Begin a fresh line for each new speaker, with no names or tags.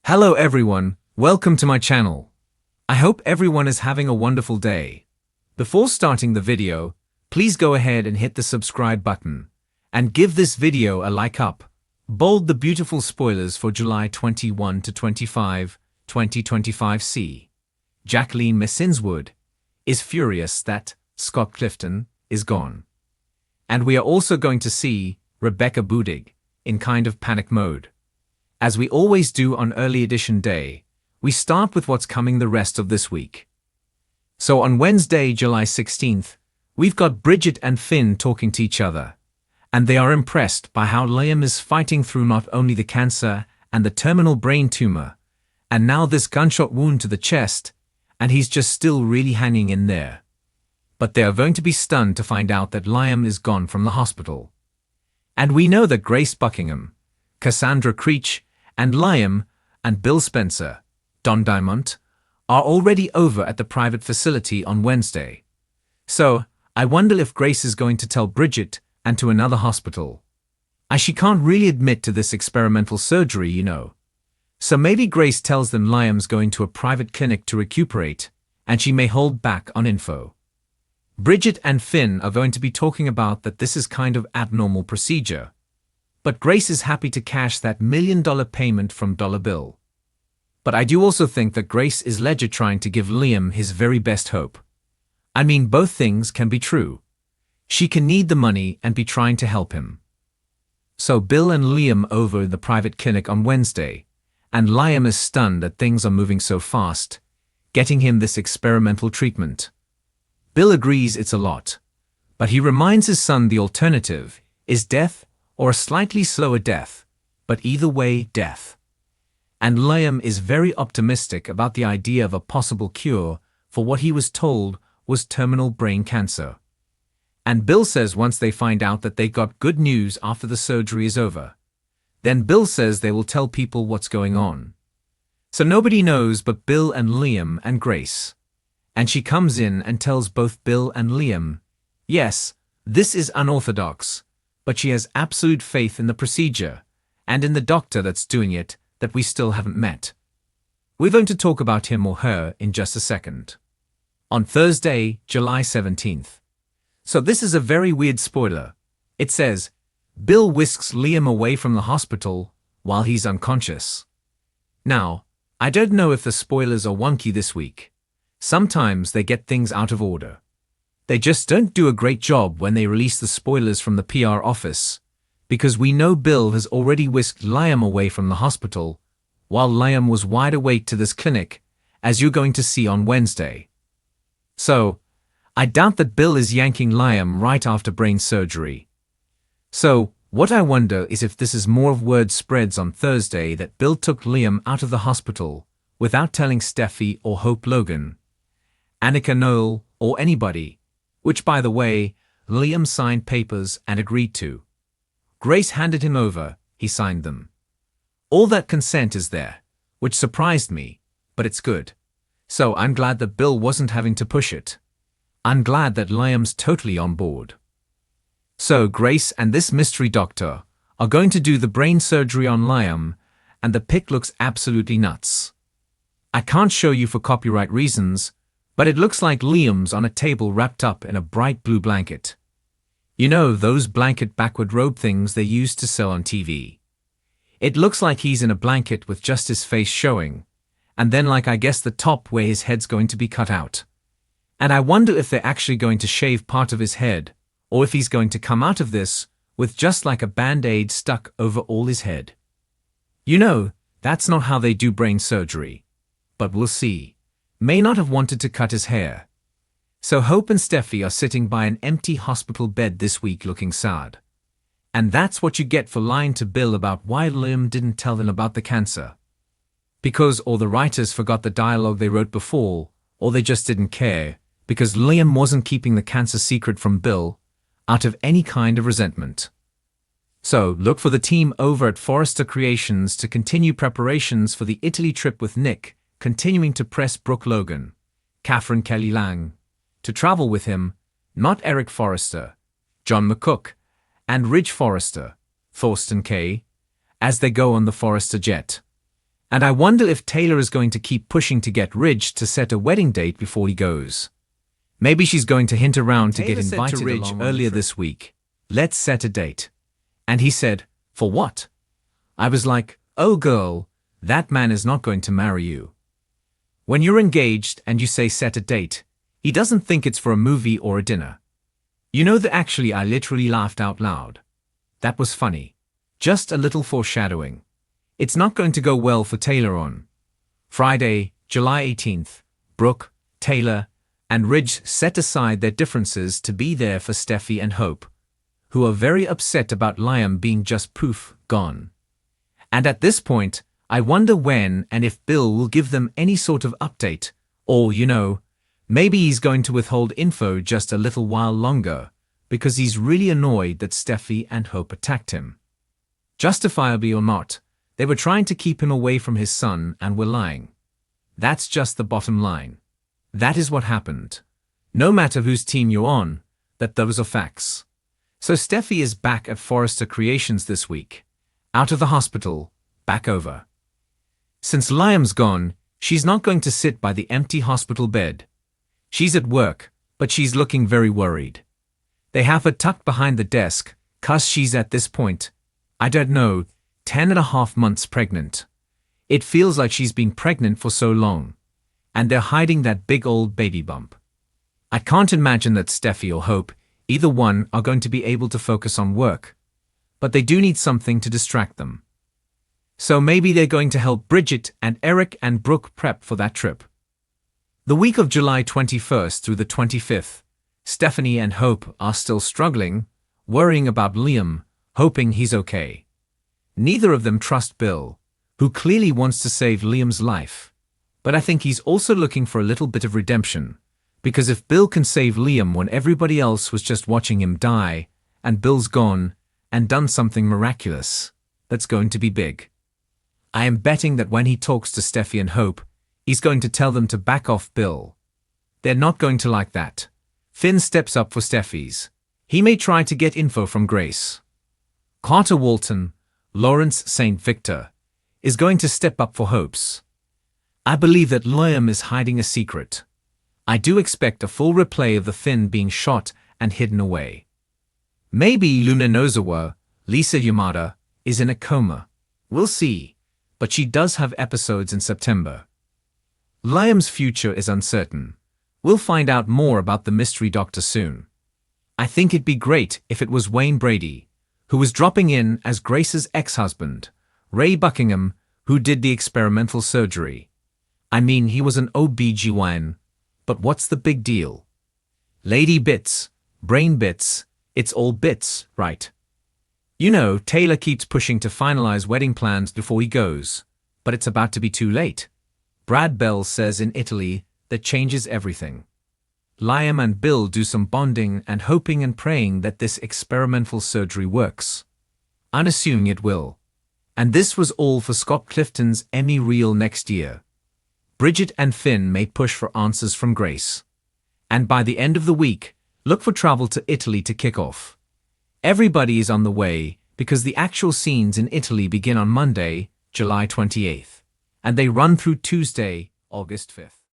Hello everyone, welcome to my channel. I hope everyone is having a wonderful day. Before starting the video, please go ahead and hit the subscribe button and give this video a like up. Bold the beautiful spoilers for July 21 to 25, 2025. C. Jacqueline Messinswood is furious that Scott Clifton is gone. And we are also going to see Rebecca Budig in kind of panic mode. As we always do on early edition day, we start with what's coming the rest of this week. So on Wednesday, July 16th, we've got Bridget and Finn talking to each other, and they are impressed by how Liam is fighting through not only the cancer and the terminal brain tumor, and now this gunshot wound to the chest, and he's just still really hanging in there. But they are going to be stunned to find out that Liam is gone from the hospital. And we know that Grace Buckingham, Cassandra Creech, and Liam and Bill Spencer, Don Diamond, are already over at the private facility on Wednesday. So, I wonder if Grace is going to tell Bridget and to another hospital. As she can't really admit to this experimental surgery, you know. So maybe Grace tells them Liam's going to a private clinic to recuperate, and she may hold back on info. Bridget and Finn are going to be talking about that this is kind of abnormal procedure. But Grace is happy to cash that $1 million payment from Dollar Bill. But I do also think that Grace is legit trying to give Liam his very best hope. I mean, both things can be true. She can need the money and be trying to help him. So Bill and Liam over in the private clinic on Wednesday, and Liam is stunned that things are moving so fast, getting him this experimental treatment. Bill agrees it's a lot, but he reminds his son the alternative is death or a slightly slower death, but either way, death. And Liam is very optimistic about the idea of a possible cure for what he was told was terminal brain cancer. And Bill says once they find out that they got good news after the surgery is over, then Bill says they will tell people what's going on. So nobody knows but Bill and Liam and Grace. And she comes in and tells both Bill and Liam, yes, this is unorthodox, but she has absolute faith in the procedure and in the doctor that's doing it that we still haven't met. We're going to talk about him or her in just a second. On Thursday, July 17th. So this is a very weird spoiler. It says, Bill whisks Liam away from the hospital while he's unconscious. Now, I don't know if the spoilers are wonky this week. Sometimes they get things out of order. They just don't do a great job when they release the spoilers from the PR office, because we know Bill has already whisked Liam away from the hospital, while Liam was wide awake to this clinic, as you're going to see on Wednesday. So, I doubt that Bill is yanking Liam right after brain surgery. So, what I wonder is if this is more of word spreads on Thursday that Bill took Liam out of the hospital without telling Steffi or Hope Logan, Annika Noel, or anybody, which by the way, Liam signed papers and agreed to. Grace handed him over, he signed them. All that consent is there, which surprised me, but it's good. So I'm glad that Bill wasn't having to push it. I'm glad that Liam's totally on board. So Grace and this mystery doctor are going to do the brain surgery on Liam, and the pic looks absolutely nuts. I can't show you for copyright reasons, but it looks like Liam's on a table wrapped up in a bright blue blanket. You know, those blanket backward robe things they used to sell on TV. It looks like he's in a blanket with just his face showing, and then like I guess the top where his head's going to be cut out. And I wonder if they're actually going to shave part of his head, or if he's going to come out of this with just like a band-aid stuck over all his head. You know, that's not how they do brain surgery. But we'll see. May not have wanted to cut his hair. So Hope and Steffi are sitting by an empty hospital bed this week looking sad. And that's what you get for lying to Bill about why Liam didn't tell them about the cancer. Because or the writers forgot the dialogue they wrote before, or they just didn't care, because Liam wasn't keeping the cancer secret from Bill, out of any kind of resentment. So look for the team over at Forrester Creations to continue preparations for the Italy trip with Nick, continuing to press Brooke Logan, Catherine Kelly Lang, to travel with him, not Eric Forrester, John McCook, and Ridge Forrester, Thorsten Kaye, as they go on the Forrester jet. And I wonder if Taylor is going to keep pushing to get Ridge to set a wedding date before he goes. Maybe she's going to hint around to get invited to Ridge earlier this week. Let's set a date. And he said, for what? I was like, oh girl, that man is not going to marry you. When you're engaged and you say set a date, he doesn't think it's for a movie or a dinner. You know that actually I literally laughed out loud. That was funny. Just a little foreshadowing. It's not going to go well for Taylor on Friday, July 18th. Brooke, Taylor, and Ridge set aside their differences to be there for Steffi and Hope, who are very upset about Liam being just poof, gone. And at this point, I wonder when and if Bill will give them any sort of update, or, maybe he's going to withhold info just a little while longer, because he's really annoyed that Steffi and Hope attacked him. Justifiably or not, they were trying to keep him away from his son and were lying. That's just the bottom line. That is what happened. No matter whose team you're on, those are facts. So Steffi is back at Forrester Creations this week. Out of the hospital, back over. Since Liam's gone, she's not going to sit by the empty hospital bed. She's at work, but she's looking very worried. They have her tucked behind the desk, 'cause she's at this point, 10.5 months pregnant. It feels like she's been pregnant for so long. And they're hiding that big old baby bump. I can't imagine that Steffi or Hope, either one, are going to be able to focus on work. But they do need something to distract them. So maybe they're going to help Bridget and Eric and Brooke prep for that trip. The week of July 21st through the 25th, Stephanie and Hope are still struggling, worrying about Liam, hoping he's okay. Neither of them trust Bill, who clearly wants to save Liam's life. But I think he's also looking for a little bit of redemption, because if Bill can save Liam when everybody else was just watching him die, and Bill's gone and done something miraculous, that's going to be big. I am betting that when he talks to Steffi and Hope, he's going to tell them to back off Bill. They're not going to like that. Finn steps up for Steffi's. He may try to get info from Grace. Carter Walton, Lawrence St. Victor, is going to step up for Hope's. I believe that Liam is hiding a secret. I do expect a full replay of the Finn being shot and hidden away. Maybe Luna Nozawa, Lisa Yamada, is in a coma. We'll see. But she does have episodes in September. Liam's future is uncertain. We'll find out more about the mystery doctor soon. I think it'd be great if it was Wayne Brady, who was dropping in as Grace's ex-husband, Ray Buckingham, who did the experimental surgery. I mean, he was an OB-GYN, but what's the big deal? Lady bits, brain bits, it's all bits, right? Taylor keeps pushing to finalize wedding plans before he goes, but it's about to be too late. Brad Bell says in Italy that changes everything. Liam and Bill do some bonding and hoping and praying that this experimental surgery works. I'm assuming it will. And this was all for Scott Clifton's Emmy reel next year. Bridget and Finn may push for answers from Grace. And by the end of the week, look for travel to Italy to kick off. Everybody is on the way because the actual scenes in Italy begin on Monday, July 28th, and they run through Tuesday, August 5th.